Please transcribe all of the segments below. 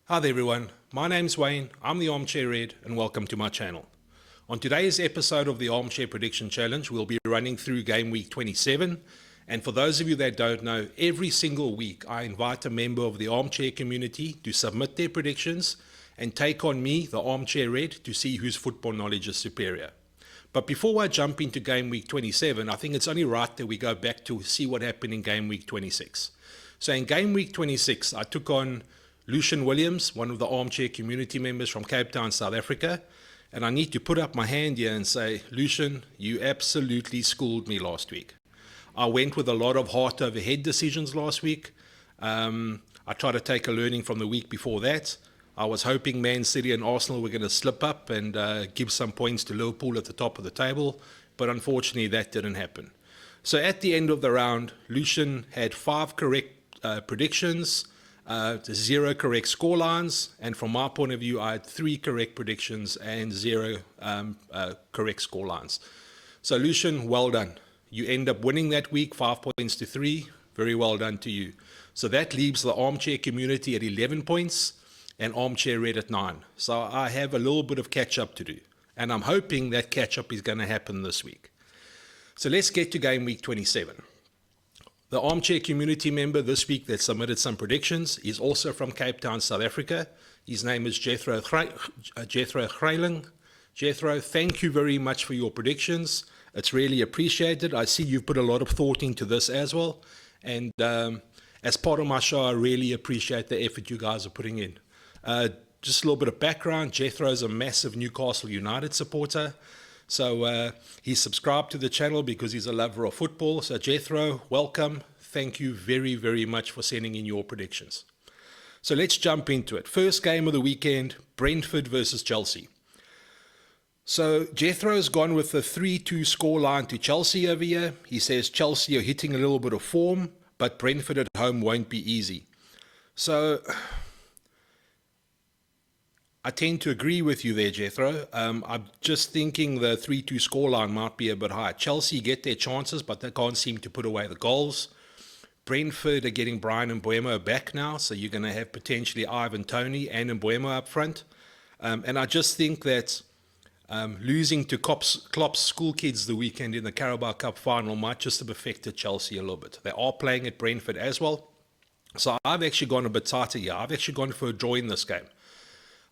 Hi there everyone, my name's Wayne, I'm the Armchair Red and welcome to my channel. On today's episode of the Armchair Prediction Challenge, we'll be running through game week 27, and for those of you that don't know, every single week I invite a member of the Armchair community to submit their predictions and take on me, the Armchair Red, to see whose football knowledge is superior. But before I jump into game week 27, I think it's only right that we go back to see what happened in game week 26. So in game week 26, I took on Lucian Williams, one of the Armchair community members from Cape Town, South Africa. And I need to put up my hand here and say, Lucian, you absolutely schooled me last week. I went with a lot of heart over head decisions last week. I tried to take a learning from the week before that. I was hoping Man City and Arsenal were going to slip up and give some points to Liverpool at the top of the table. But unfortunately, that didn't happen. So at the end of the round, Lucian had 5 correct predictions, 0 correct scorelines, and from my point of view, I had 3 correct predictions and 0 correct scorelines. So Lucian, well done. You end up winning that week, 5 points to 3. Very well done to you. So that leaves the Armchair community at 11 points and Armchair Red at 9. So I have a little bit of catch up to do, and I'm hoping that catch up is going to happen this week. So let's get to game week 27. The Armchair community member this week that submitted some predictions is also from Cape Town, South Africa. His name is Jethro Greiling. Jethro, thank you very much for your predictions. It's really appreciated. I see you've put a lot of thought into this as well. And as part of my show, I really appreciate the effort you guys are putting in. Just a little bit of background. Jethro is a massive Newcastle United supporter. So he's subscribed to the channel because he's a lover of football. So Jethro, welcome. Thank you very, very much for sending in your predictions. So let's jump into it. First game of the weekend, Brentford versus Chelsea. So Jethro's gone with a 3-2 scoreline to Chelsea over here. He says Chelsea are hitting a little bit of form, but Brentford at home won't be easy. So I tend to agree with you there, Jethro. I'm just thinking the 3-2 scoreline might be a bit high. Chelsea get their chances, but they can't seem to put away the goals. Brentford are getting Brian Mbeumo back now, so you're going to have potentially Ivan Toney and Mbeumo up front. And I just think that losing to Klopp's school kids the weekend in the Carabao Cup final might just have affected Chelsea a little bit. They are playing at Brentford as well. So I've actually gone a bit tighter here. I've actually gone for a draw in this game.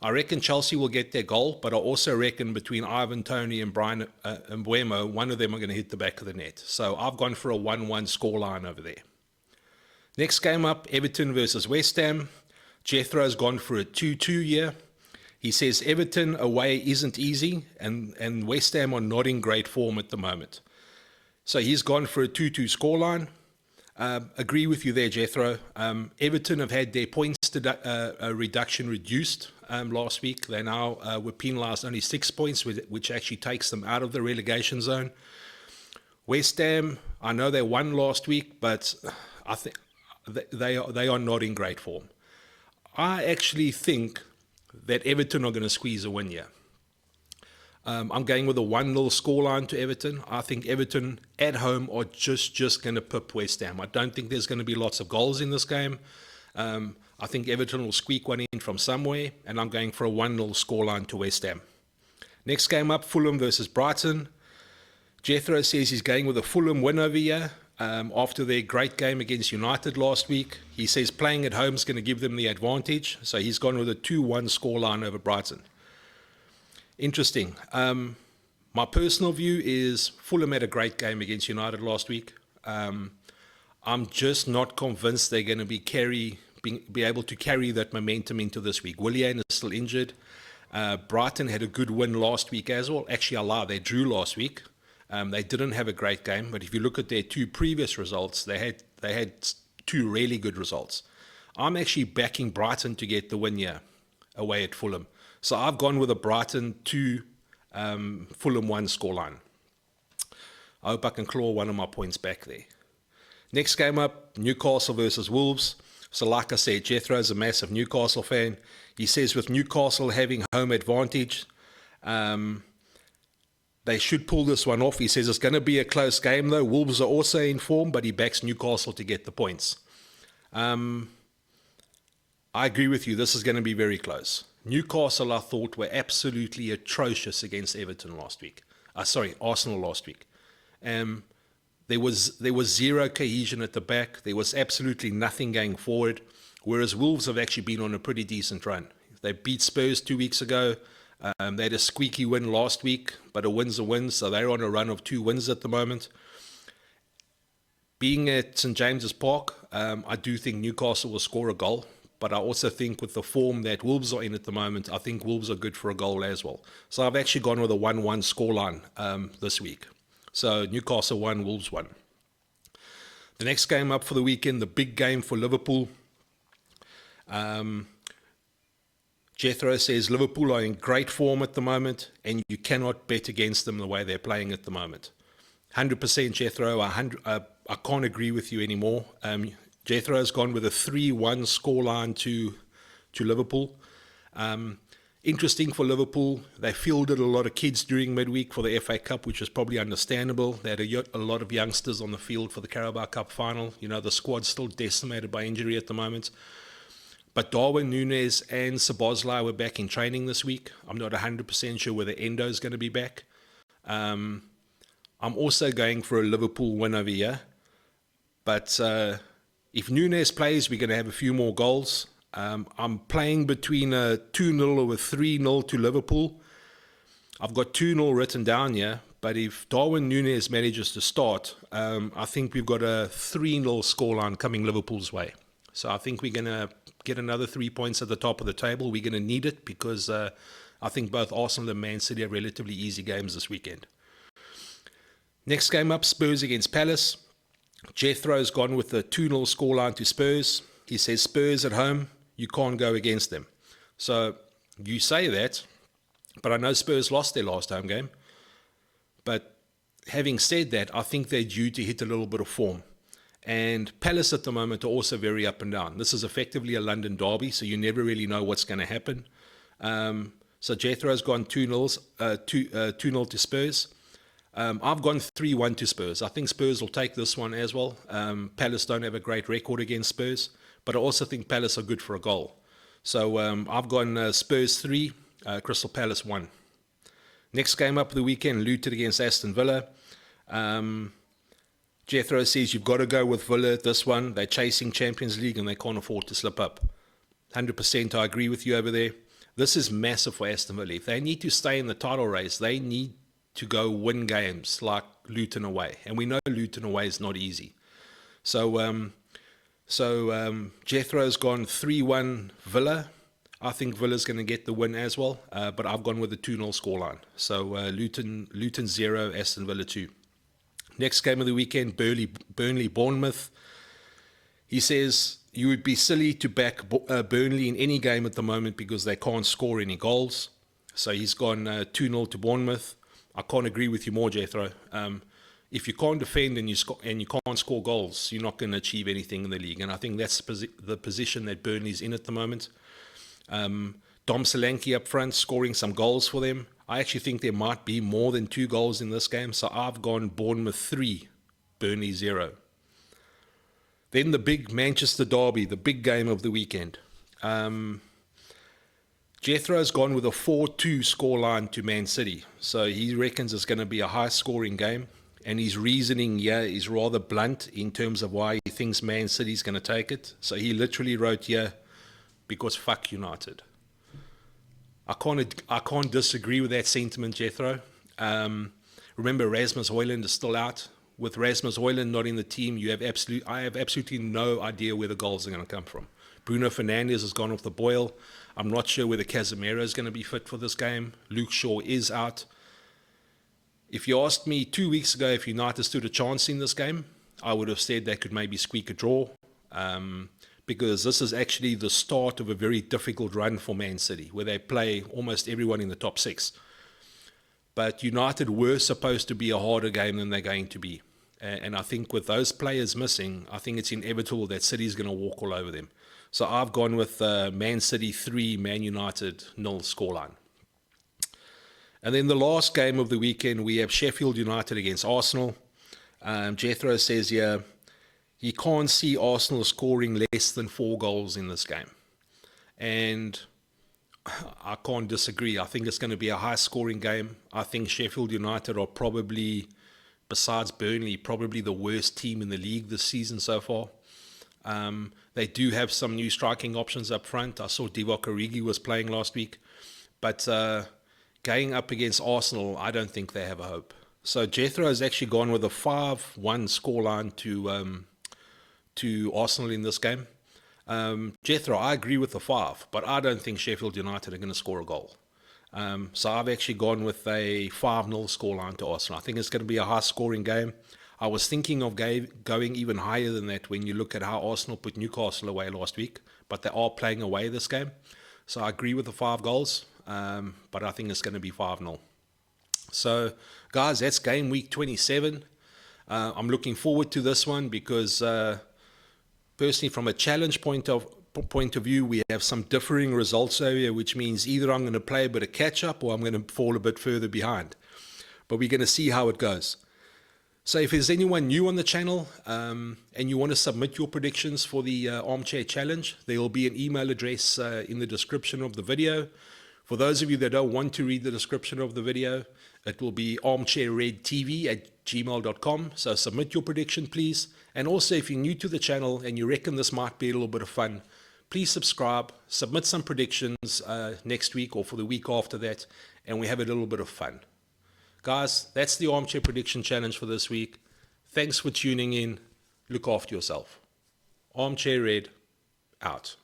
I reckon Chelsea will get their goal, but I also reckon between Ivan Toney and Brian Mbeumo, one of them are going to hit the back of the net. So I've gone for a 1-1 scoreline over there. Next game up, Everton versus West Ham. Jethro's gone for a 2-2 here. He says Everton away isn't easy, and West Ham are not in great form at the moment. So he's gone for a 2-2 scoreline. Agree with you there, Jethro. Everton have had their points reduction reduced last week. They now were penalised only 6 points, which actually takes them out of the relegation zone. West Ham, I know they won last week, but I think they are not in great form. I actually think that Everton are going to squeeze a win here. I'm going with a 1-0 scoreline to Everton. I think Everton at home are just going to pip West Ham. I don't think there's going to be lots of goals in this game. I think Everton will squeak one in from somewhere, and I'm going for a 1-0 scoreline to West Ham. Next game up, Fulham versus Brighton. Jethro says he's going with a Fulham win over here after their great game against United last week. He says playing at home is going to give them the advantage, so he's gone with a 2-1 scoreline over Brighton. Interesting. My personal view is Fulham had a great game against United last week. I'm just not convinced they're going to be able to carry that momentum into this week. Willian is still injured. Brighton had a good win last week as well. Actually, I lied, they drew last week. They didn't have a great game, but if you look at their 2 previous results, they had 2 really good results. I'm actually backing Brighton to get the win here away at Fulham. So I've gone with a Brighton 2, Fulham 1 scoreline. I hope I can claw one of my points back there. Next game up, Newcastle versus Wolves. So like I said, Jethro is a massive Newcastle fan. He says with Newcastle having home advantage, they should pull this one off. He says it's going to be a close game though. Wolves are also in form, but he backs Newcastle to get the points. I agree with you. This is going to be very close. Newcastle, I thought, were absolutely atrocious against Everton last week. Arsenal last week. There was zero cohesion at the back. There was absolutely nothing going forward. Whereas Wolves have actually been on a pretty decent run. They beat Spurs 2 weeks ago. They had a squeaky win last week, but a win's a win, so they're on a run of 2 wins at the moment. Being at St James's Park, I do think Newcastle will score a goal, but I also think with the form that Wolves are in at the moment, I think Wolves are good for a goal as well. So I've actually gone with a 1-1 scoreline this week. So Newcastle 1, Wolves 1. The next game up for the weekend, the big game for Liverpool. Jethro says Liverpool are in great form at the moment, and you cannot bet against them the way they're playing at the moment. 100% Jethro, I can't agree with you anymore. Jethro has gone with a 3-1 scoreline to Liverpool. Interesting for Liverpool, they fielded a lot of kids during midweek for the FA Cup, which is probably understandable. They had a lot of youngsters on the field for the Carabao Cup final. You know, the squad's still decimated by injury at the moment. But Darwin Núñez and Szoboszlai were back in training this week. I'm not 100% sure whether Endo is going to be back. I'm also going for a Liverpool win over here. But if Núñez plays, we're going to have a few more goals. I'm playing between a 2-0 or a 3-0 to Liverpool. I've got 2-0 written down here, but if Darwin Núñez manages to start, I think we've got a 3-0 scoreline coming Liverpool's way. So I think we're going to get another 3 points at the top of the table. We're going to need it because I think both Arsenal and Man City have relatively easy games this weekend. Next game up, Spurs against Palace. Jethro's gone with a 2-0 scoreline to Spurs. He says Spurs at home, you can't go against them. So you say that, but I know Spurs lost their last home game. But having said that, I think they're due to hit a little bit of form. And Palace at the moment are also very up and down. This is effectively a London derby, so you never really know what's going to happen. So Jethro's gone 2-0 to Spurs. I've gone 3-1 to Spurs. I think Spurs will take this one as well. Palace don't have a great record against Spurs, but I also think Palace are good for a goal. So I've gone Spurs 3, Crystal Palace 1. Next game up of the weekend, Luton against Aston Villa. Jethro says you've got to go with Villa this one. They're chasing Champions League and they can't afford to slip up. 100% I agree with you over there. This is massive for Aston Villa. If they need to stay in the title race, they need to go win games like Luton away. And we know Luton away is not easy. So Jethro's gone 3-1 Villa. I think Villa's going to get the win as well. But I've gone with a 2-0 scoreline. So Luton 0, Aston Villa 2. Next game of the weekend, Burnley Bournemouth. He says you would be silly to back Burnley in any game at the moment because they can't score any goals. So he's gone 2-0 to Bournemouth. I can't agree with you more, Jethro. If you can't defend and you can't score goals, you're not going to achieve anything in the league. And I think that's the position that Burnley's in at the moment. Dom Solanke up front, scoring some goals for them. I actually think there might be more than 2 goals in this game, so I've gone Bournemouth 3, Burnley 0. Then the big Manchester derby, the big game of the weekend. Jethro's gone with a 4-2 scoreline to Man City, so he reckons it's going to be a high-scoring game, and his reasoning here is rather blunt in terms of why he thinks Man City's going to take it. So he literally wrote here, because fuck United. I can't disagree with that sentiment, Jethro. Remember, Rasmus Højlund is still out. With Rasmus Højlund not in the team, I have absolutely no idea where the goals are going to come from. Bruno Fernandes has gone off the boil. I'm not sure whether Casemiro is going to be fit for this game. Luke Shaw is out. If you asked me 2 weeks ago if United stood a chance in this game, I would have said they could maybe squeak a draw. Because this is actually the start of a very difficult run for Man City, where they play almost everyone in the top 6. But United were supposed to be a harder game than they're going to be. And I think with those players missing, I think it's inevitable that City's going to walk all over them. So I've gone with Man City 3, Man United 0 scoreline. And then the last game of the weekend, we have Sheffield United against Arsenal. Jethro says here, he can't see Arsenal scoring less than 4 goals in this game. and I can't disagree. I think it's going to be a high-scoring game. I think Sheffield United are probably, besides Burnley, probably the worst team in the league this season so far. They do have some new striking options up front. I saw Divock Origi was playing last week. But going up against Arsenal, I don't think they have a hope. So Jethro has actually gone with a 5-1 scoreline to Arsenal in this game. Jethro, I agree with the 5, but I don't think Sheffield United are going to score a goal. So I've actually gone with a 5-0 scoreline to Arsenal. I think it's going to be a high-scoring game. I was thinking of going even higher than that when you look at how Arsenal put Newcastle away last week, but they are playing away this game. So I agree with the 5 goals, but I think it's going to be 5-0. So, guys, that's game week 27. I'm looking forward to this one because, personally, from a challenge point of view, we have some differing results over here, which means either I'm going to play a bit of catch-up or I'm going to fall a bit further behind. But we're going to see how it goes. So if there's anyone new on the channel and you want to submit your predictions for the Armchair Challenge, there will be an email address in the description of the video. For those of you that don't want to read the description of the video, it will be armchairredtv@gmail.com. So submit your prediction, please. And also, if you're new to the channel and you reckon this might be a little bit of fun, please subscribe, submit some predictions next week or for the week after that, and we have a little bit of fun. Guys, that's the Armchair Prediction Challenge for this week. Thanks for tuning in. Look after yourself. Armchair Red, out.